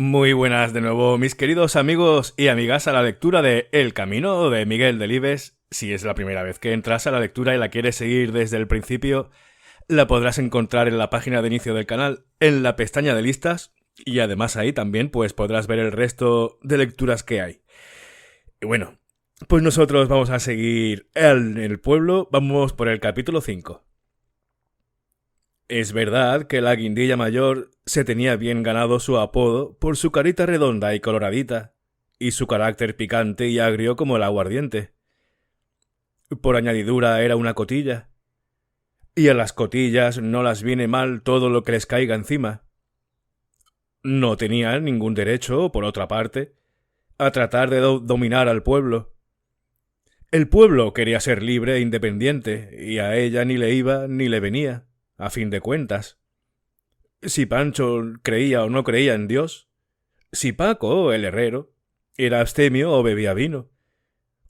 Muy buenas de nuevo, mis queridos amigos y amigas, a la lectura de El Camino de Miguel Delibes. Si es la primera vez que entras a la lectura y la quieres seguir desde el principio, la podrás encontrar en la página de inicio del canal, en la pestaña de listas, y además ahí también pues podrás ver el resto de lecturas que hay. Y bueno, pues nosotros vamos a seguir en el pueblo, vamos por el capítulo 5. Es verdad que la guindilla mayor se tenía bien ganado su apodo por su carita redonda y coloradita, y su carácter picante y agrio como el aguardiente. Por añadidura era una cotilla, y a las cotillas no las viene mal todo lo que les caiga encima. No tenía ningún derecho, por otra parte, a tratar de dominar al pueblo. El pueblo quería ser libre e independiente, y a ella ni le iba ni le venía, a fin de cuentas. Si Pancho creía o no creía en Dios, si Paco, el herrero, era abstemio o bebía vino,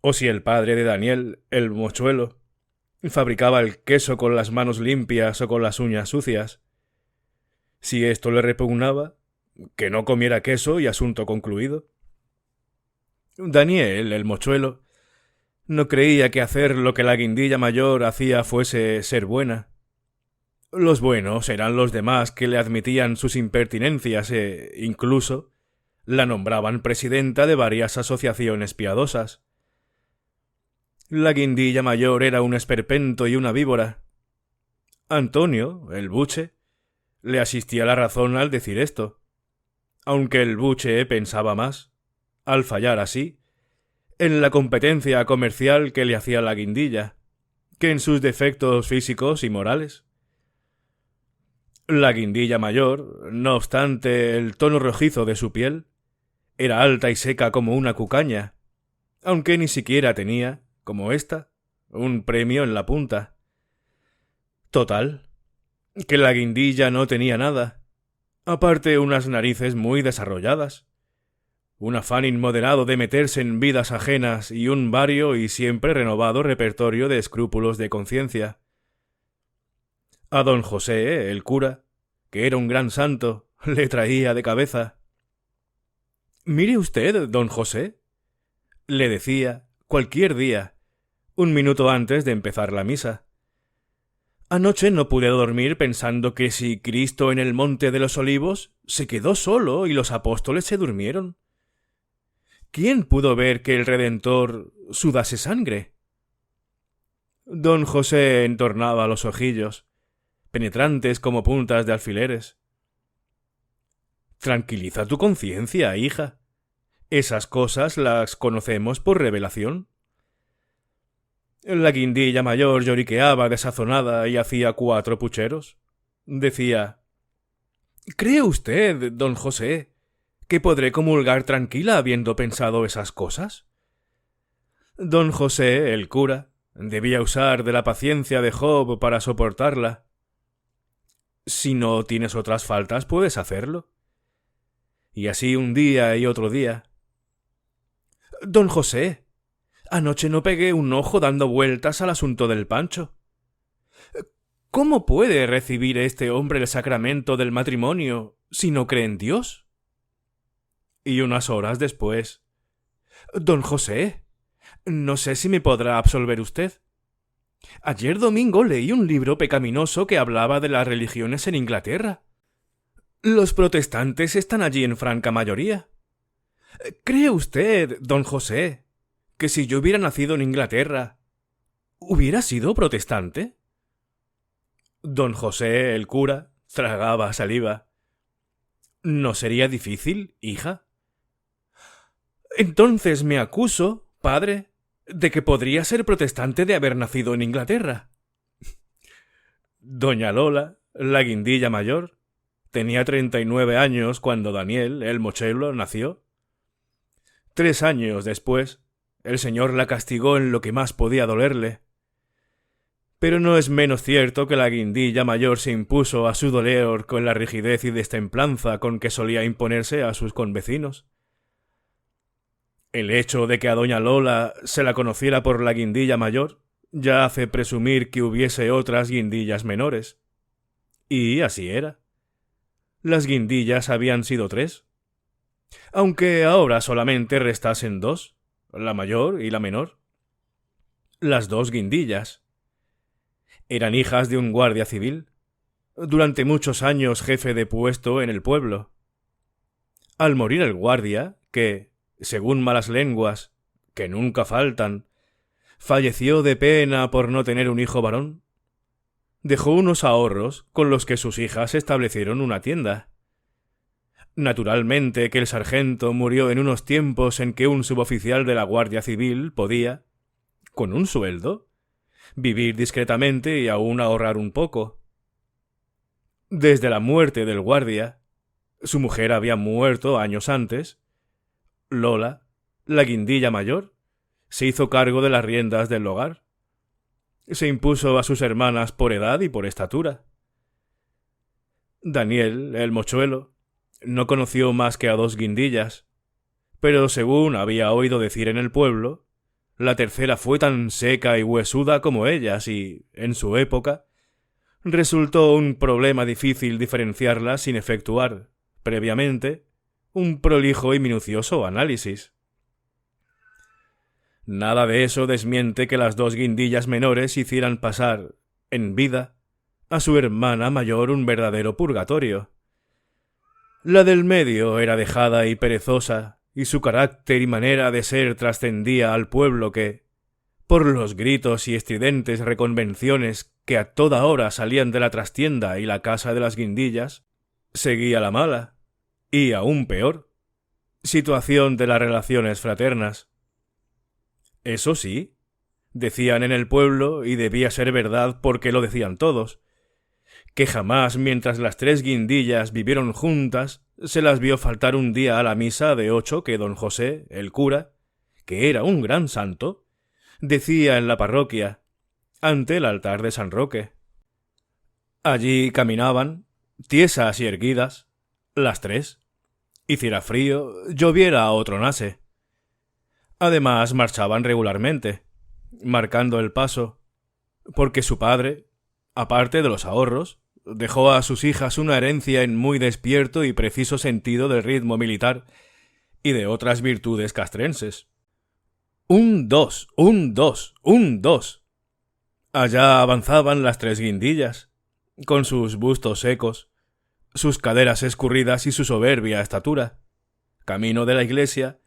o si el padre de Daniel, el mochuelo, fabricaba el queso con las manos limpias o con las uñas sucias. Si esto le repugnaba, que no comiera queso y asunto concluido. Daniel, el mochuelo, no creía que hacer lo que la guindilla mayor hacía fuese ser buena. Los buenos eran los demás que le admitían sus impertinencias e, incluso, la nombraban presidenta de varias asociaciones piadosas. La guindilla mayor era un esperpento y una víbora. Antonio, el buche, le asistía la razón al decir esto, aunque el buche pensaba más, al fallar así, en la competencia comercial que le hacía la guindilla, que en sus defectos físicos y morales. La guindilla mayor, no obstante el tono rojizo de su piel, era alta y seca como una cucaña, aunque ni siquiera tenía, como ésta, un premio en la punta. Total, que la guindilla no tenía nada, aparte unas narices muy desarrolladas, un afán inmoderado de meterse en vidas ajenas y un vario y siempre renovado repertorio de escrúpulos de conciencia. A don José, el cura, que era un gran santo, le traía de cabeza. «Mire usted, don José», le decía, cualquier día, un minuto antes de empezar la misa. «Anoche no pude dormir pensando que si Cristo en el monte de los olivos se quedó solo y los apóstoles se durmieron. ¿Quién pudo ver que el Redentor sudase sangre?» Don José entornaba los ojillos, penetrantes como puntas de alfileres. «Tranquiliza tu conciencia, hija. Esas cosas las conocemos por revelación». La guindilla mayor lloriqueaba desazonada y hacía 4 pucheros. Decía: «¿Cree usted, don José, que podré comulgar tranquila habiendo pensado esas cosas?» Don José, el cura, debía usar de la paciencia de Job para soportarla. «Si no tienes otras faltas, puedes hacerlo». Y así un día y otro día. «Don José, anoche no pegué un ojo dando vueltas al asunto del Pancho. ¿Cómo puede recibir este hombre el sacramento del matrimonio si no cree en Dios?» Y unas horas después: «Don José, no sé si me podrá absolver usted. Ayer domingo leí un libro pecaminoso que hablaba de las religiones en Inglaterra. Los protestantes están allí en franca mayoría. ¿Cree usted, don José, que si yo hubiera nacido en Inglaterra, hubiera sido protestante?» Don José, el cura, tragaba saliva. «¿No sería difícil, hija?» «Entonces me acuso, padre, de que podría ser protestante de haber nacido en Inglaterra». Doña Lola, la guindilla mayor, tenía 39 años cuando Daniel, el mochuelo, nació. 3 años después, el Señor la castigó en lo que más podía dolerle. Pero no es menos cierto que la guindilla mayor se impuso a su dolor con la rigidez y destemplanza con que solía imponerse a sus convecinos. El hecho de que a doña Lola se la conociera por la guindilla mayor ya hace presumir que hubiese otras guindillas menores. Y así era. Las guindillas habían sido 3. aunque ahora solamente restasen dos, la mayor y la menor. Las dos guindillas. Eran hijas de un guardia civil, durante muchos años jefe de puesto en el pueblo. Al morir el guardia, que, según malas lenguas, que nunca faltan, falleció de pena por no tener un hijo varón, dejó unos ahorros con los que sus hijas establecieron una tienda. Naturalmente que el sargento murió en unos tiempos en que un suboficial de la Guardia Civil podía, con un sueldo, vivir discretamente y aún ahorrar un poco. Desde la muerte del guardia, su mujer había muerto años antes, Lola, la guindilla mayor, se hizo cargo de las riendas del hogar. Se impuso a sus hermanas por edad y por estatura. Daniel, el mochuelo, no conoció más que a dos guindillas, pero según había oído decir en el pueblo, la tercera fue tan seca y huesuda como ellas y, en su época, resultó un problema difícil diferenciarla sin efectuar, previamente, un prolijo y minucioso análisis. Nada de eso desmiente que las dos guindillas menores hicieran pasar, en vida, a su hermana mayor un verdadero purgatorio. La del medio era dejada y perezosa, y su carácter y manera de ser trascendía al pueblo que, por los gritos y estridentes reconvenciones que a toda hora salían de la trastienda y la casa de las guindillas, seguía la mala, y aún peor, situación de las relaciones fraternas. Eso sí, decían en el pueblo, y debía ser verdad porque lo decían todos, que jamás mientras las tres guindillas vivieron juntas se las vio faltar un día a la misa de 8 que don José, el cura, que era un gran santo, decía en la parroquia, ante el altar de San Roque. Allí caminaban, tiesas y erguidas, las tres, hiciera frío, lloviera o tronase. Además marchaban regularmente, marcando el paso, porque su padre, aparte de los ahorros, dejó a sus hijas una herencia en muy despierto y preciso sentido del ritmo militar y de otras virtudes castrenses. Un dos, un dos, un dos. Allá avanzaban las tres guindillas, con sus bustos secos, sus caderas escurridas y su soberbia estatura, camino de la iglesia,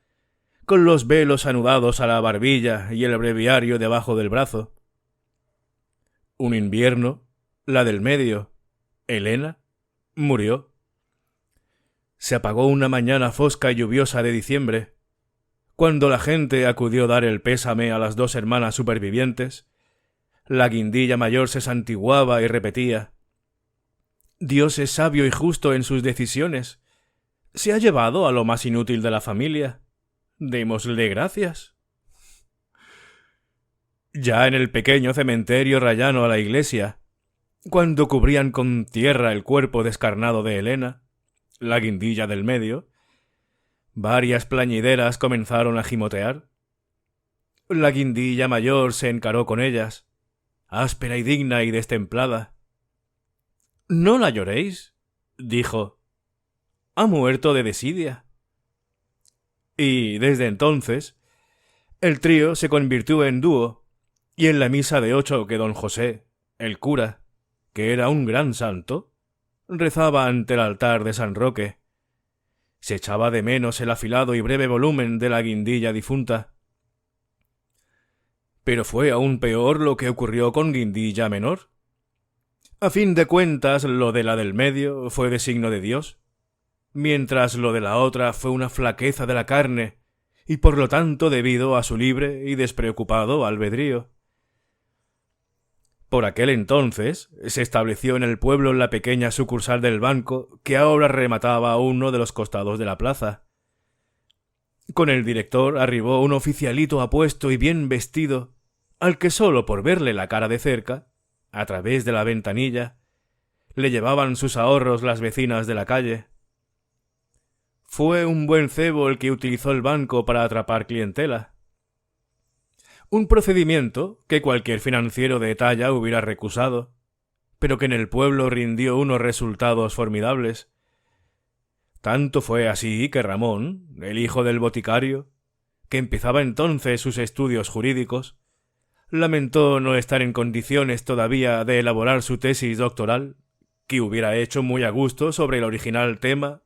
con los velos anudados a la barbilla y el breviario debajo del brazo. Un invierno, la del medio, Elena, murió. Se apagó una mañana fosca y lluviosa de diciembre, cuando la gente acudió a dar el pésame a las dos hermanas supervivientes. La guindilla mayor se santiguaba y repetía: «Dios es sabio y justo en sus decisiones. Se ha llevado a lo más inútil de la familia. Démosle gracias». Ya en el pequeño cementerio rayano a la iglesia, cuando cubrían con tierra el cuerpo descarnado de Elena, la guindilla del medio, varias plañideras comenzaron a gimotear. La guindilla mayor se encaró con ellas, áspera y digna y destemplada. «No la lloréis», dijo. «Ha muerto de desidia». Y desde entonces el trío se convirtió en dúo, y en la misa de 8 que don José, el cura, que era un gran santo, rezaba ante el altar de San Roque, se echaba de menos el afilado y breve volumen de la guindilla difunta. Pero fue aún peor lo que ocurrió con guindilla menor. A fin de cuentas, lo de la del medio fue designo de Dios, mientras lo de la otra fue una flaqueza de la carne, y por lo tanto debido a su libre y despreocupado albedrío. Por aquel entonces se estableció en el pueblo la pequeña sucursal del banco que ahora remataba uno de los costados de la plaza. Con el director arribó un oficialito apuesto y bien vestido, al que sólo por verle la cara de cerca, a través de la ventanilla, le llevaban sus ahorros las vecinas de la calle. Fue un buen cebo el que utilizó el banco para atrapar clientela. Un procedimiento que cualquier financiero de talla hubiera recusado, pero que en el pueblo rindió unos resultados formidables. Tanto fue así que Ramón, el hijo del boticario, que empezaba entonces sus estudios jurídicos, lamentó no estar en condiciones todavía de elaborar su tesis doctoral, que hubiera hecho muy a gusto sobre el original tema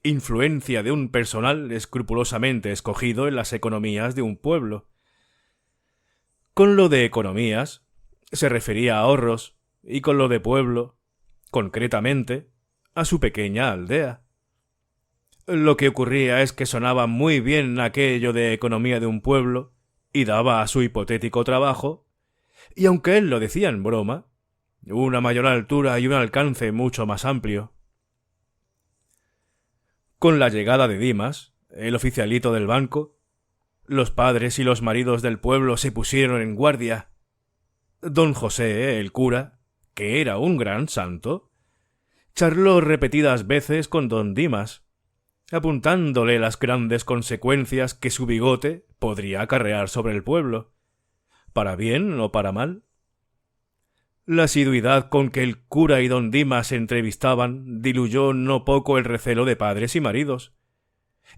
influencia de un personal escrupulosamente escogido en las economías de un pueblo. Con lo de economías se refería a ahorros y con lo de pueblo, concretamente, a su pequeña aldea. Lo que ocurría es que sonaba muy bien aquello de economía de un pueblo y daba a su hipotético trabajo, y aunque él lo decía en broma, una mayor altura y un alcance mucho más amplio. Con la llegada de Dimas, el oficialito del banco, los padres y los maridos del pueblo se pusieron en guardia. Don José, el cura, que era un gran santo, charló repetidas veces con don Dimas, apuntándole las grandes consecuencias que su bigote podría acarrear sobre el pueblo, para bien o para mal. La asiduidad con que el cura y don Dimas se entrevistaban diluyó no poco el recelo de padres y maridos,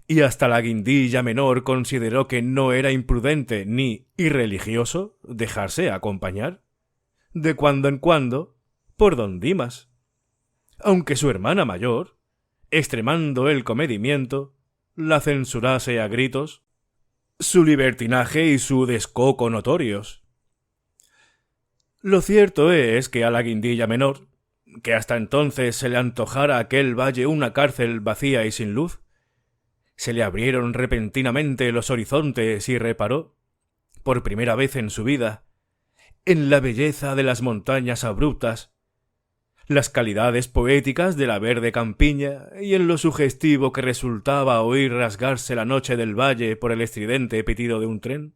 y hasta la guindilla menor consideró que no era imprudente ni irreligioso dejarse acompañar, de cuando en cuando, por don Dimas, aunque su hermana mayor, extremando el comedimiento, la censurase a gritos, su libertinaje y su descoco notorios. Lo cierto es que a la guindilla menor, que hasta entonces se le antojara aquel valle una cárcel vacía y sin luz, se le abrieron repentinamente los horizontes y reparó, por primera vez en su vida, en la belleza de las montañas abruptas, las calidades poéticas de la verde campiña y en lo sugestivo que resultaba oír rasgarse la noche del valle por el estridente pitido de un tren.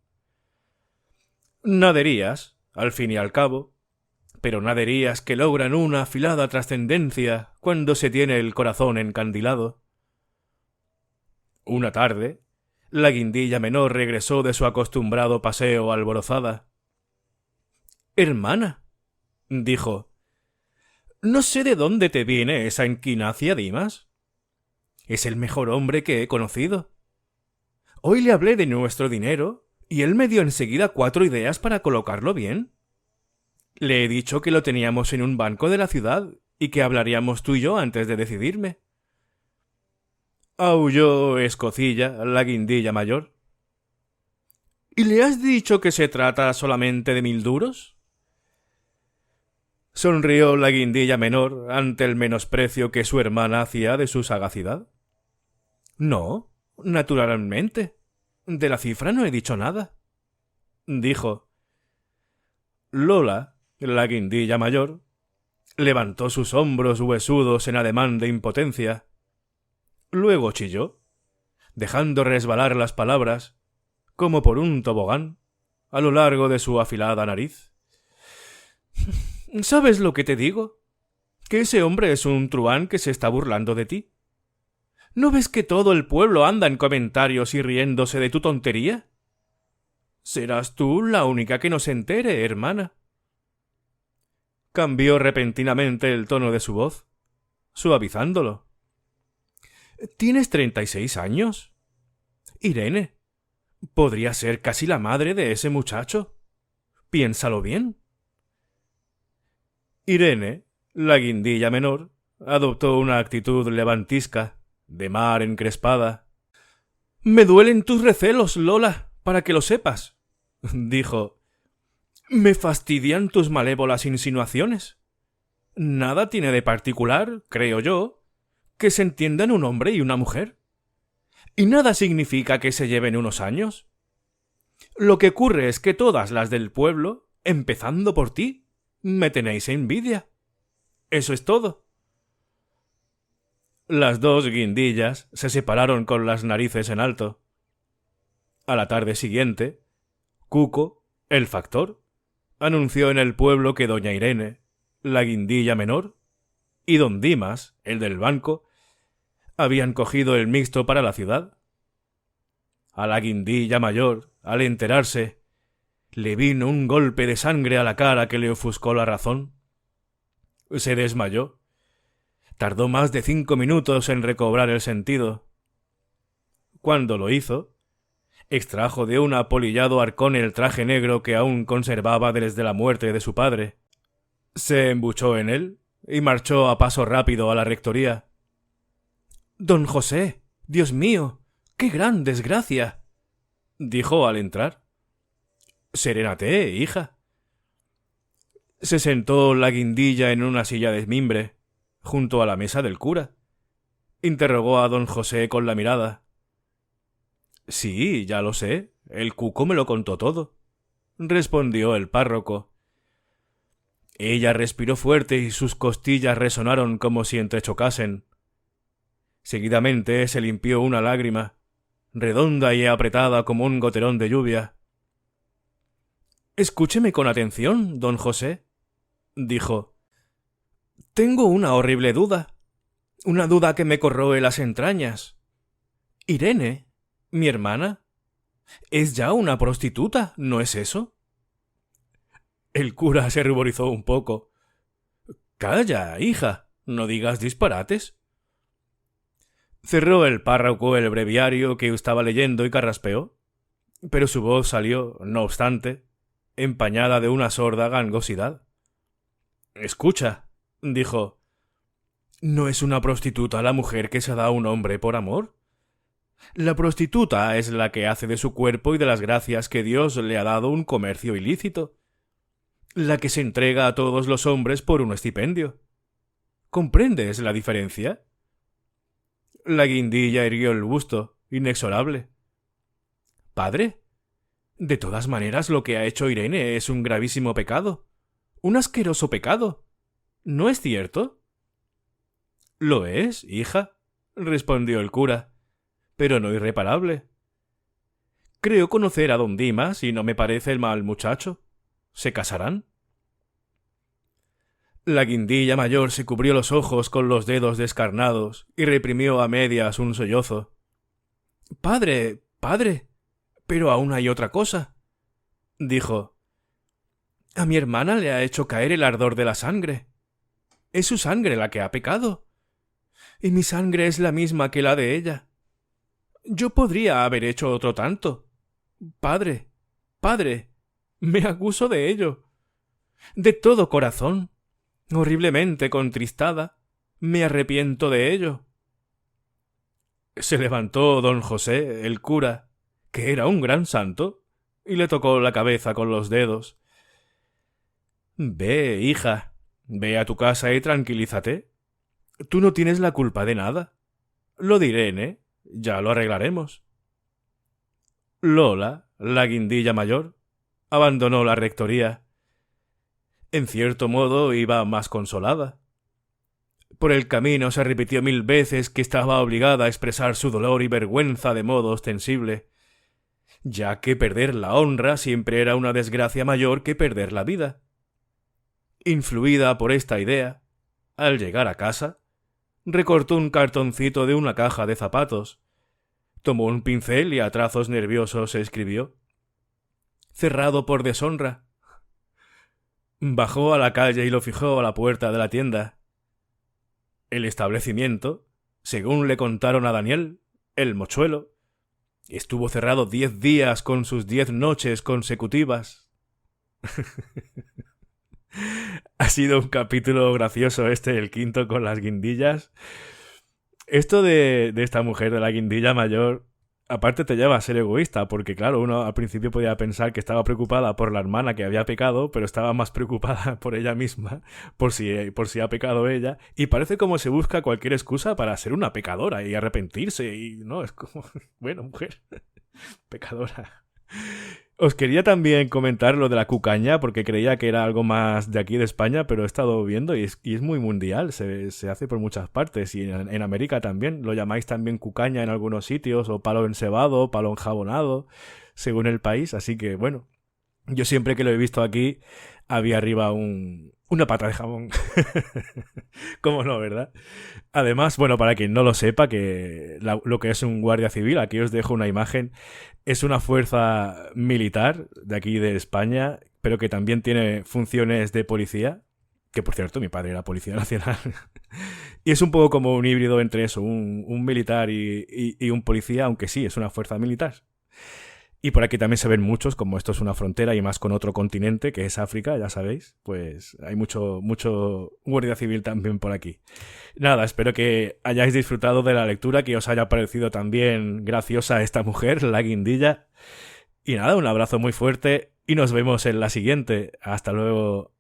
Naderías, al fin y al cabo, pero naderías que logran una afilada trascendencia cuando se tiene el corazón encandilado. Una tarde, la guindilla menor regresó de su acostumbrado paseo alborozada. «Hermana», dijo, «no sé de dónde te viene esa inquinacia, Dimas. Es el mejor hombre que he conocido. Hoy le hablé de nuestro dinero y él me dio enseguida 4 ideas para colocarlo bien. Le he dicho que lo teníamos en un banco de la ciudad y que hablaríamos tú y yo antes de decidirme». Aulló escocilla la guindilla mayor. «¿Y le has dicho que se trata solamente de 1000 duros?» Sonrió la guindilla menor ante el menosprecio que su hermana hacía de su sagacidad. «No, naturalmente. De la cifra no he dicho nada», dijo. Lola, la guindilla mayor, levantó sus hombros huesudos en ademán de impotencia. Luego chilló, dejando resbalar las palabras, como por un tobogán, a lo largo de su afilada nariz. «¿Sabes lo que te digo? Que ese hombre es un truán que se está burlando de ti. ¿No ves que todo el pueblo anda en comentarios y riéndose de tu tontería? Serás tú la única que no se entere, hermana». Cambió repentinamente el tono de su voz, suavizándolo. «¿Tienes 36 años? Irene, podría ser casi la madre de ese muchacho. Piénsalo bien». Irene, la guindilla menor, adoptó una actitud levantisca, de mar encrespada. «Me duelen tus recelos, Lola, para que lo sepas», dijo. «Me fastidian tus malévolas insinuaciones. Nada tiene de particular, creo yo, que se entiendan un hombre y una mujer. Y nada significa que se lleven unos años. Lo que ocurre es que todas las del pueblo, empezando por ti, me tenéis envidia. Eso es todo». Las dos guindillas se separaron con las narices en alto. A la tarde siguiente, Cuco, el factor, anunció en el pueblo que doña Irene, la guindilla menor, y don Dimas, el del banco, habían cogido el mixto para la ciudad. A la guindilla mayor, al enterarse, le vino un golpe de sangre a la cara que le ofuscó la razón. Se desmayó, Tardó más de 5 minutos en recobrar el sentido. Cuando lo hizo, extrajo de un apolillado arcón el traje negro que aún conservaba desde la muerte de su padre. Se embuchó en él y marchó a paso rápido a la rectoría. «Don José, Dios mío, qué gran desgracia», dijo al entrar. «Serénate, hija». Se sentó la guindilla en una silla de mimbre, junto a la mesa del cura. Interrogó a don José con la mirada. «Sí, ya lo sé, el cuco me lo contó todo», respondió el párroco. Ella respiró fuerte y sus costillas resonaron como si entrechocasen. Seguidamente se limpió una lágrima, redonda y apretada como un goterón de lluvia. «Escúcheme con atención, don José», dijo. «Tengo una horrible duda, una duda que me corroe las entrañas. Irene, mi hermana, es ya una prostituta, ¿no es eso?» El cura se ruborizó un poco. «Calla, hija, no digas disparates». Cerró el párroco el breviario que estaba leyendo y carraspeó, pero su voz salió, no obstante, empañada de una sorda gangosidad. «Escucha», dijo, «¿no es una prostituta la mujer que se da a un hombre por amor? La prostituta es la que hace de su cuerpo y de las gracias que Dios le ha dado un comercio ilícito, la que se entrega a todos los hombres por un estipendio. ¿Comprendes la diferencia?» La guindilla irguió el busto, inexorable. «Padre, de todas maneras lo que ha hecho Irene es un gravísimo pecado, un asqueroso pecado. ¿No es cierto?» «Lo es, hija», respondió el cura, «pero no irreparable. Creo conocer a don Dimas y no me parece el mal muchacho. ¿Se casarán?» La guindilla mayor se cubrió los ojos con los dedos descarnados y reprimió a medias un sollozo. «Padre, padre, pero aún hay otra cosa», dijo. «A mi hermana le ha hecho caer el ardor de la sangre. Es su sangre la que ha pecado. Y mi sangre es la misma que la de ella. Yo podría haber hecho otro tanto. Padre, padre, me acuso de ello. De todo corazón, horriblemente contristada, me arrepiento de ello». Se levantó don José, el cura, que era un gran santo, y le tocó la cabeza con los dedos. «Ve, hija, ve a tu casa y tranquilízate. Tú no tienes la culpa de nada. Lo diré, ya lo arreglaremos». Lola, la guindilla mayor, abandonó la rectoría. En cierto modo iba más consolada. Por el camino se repitió 1000 veces que estaba obligada a expresar su dolor y vergüenza de modo ostensible, ya que perder la honra siempre era una desgracia mayor que perder la vida. Influida por esta idea, al llegar a casa, recortó un cartoncito de una caja de zapatos, tomó un pincel y a trazos nerviosos escribió: «Cerrado por deshonra». Bajó a la calle y lo fijó a la puerta de la tienda. El establecimiento, según le contaron a Daniel, el mochuelo, estuvo cerrado 10 días con sus 10 noches consecutivas. Ha sido un capítulo gracioso el quinto con las guindillas. Esto de esta mujer, de la guindilla mayor, aparte te lleva a ser egoísta, porque claro, uno al principio podía pensar que estaba preocupada por la hermana que había pecado, pero estaba más preocupada por ella misma, por si ha pecado ella, y parece como se busca cualquier excusa para ser una pecadora y arrepentirse, y no, es como, bueno, mujer, pecadora. Os quería también comentar lo de la cucaña, porque creía que era algo más de aquí de España, pero he estado viendo y es muy mundial, se hace por muchas partes, y en América también, lo llamáis también cucaña en algunos sitios, o palo encebado, palo enjabonado, según el país, así que bueno, yo siempre que lo he visto aquí, había arriba una pata de jamón. ¿Cómo no, verdad? Además, bueno, para quien no lo sepa, que lo que es un guardia civil, aquí os dejo una imagen, es una fuerza militar de aquí de España, pero que también tiene funciones de policía, que por cierto mi padre era policía nacional, Y es un poco como un híbrido entre eso, un militar y un policía, aunque sí, es una fuerza militar. Y por aquí también se ven muchos, como esto es una frontera y más con otro continente, que es África, ya sabéis, pues hay mucho guardia civil también por aquí. Nada, espero que hayáis disfrutado de la lectura, que os haya parecido también graciosa esta mujer, la guindilla. Y nada, un abrazo muy fuerte y nos vemos en la siguiente. Hasta luego.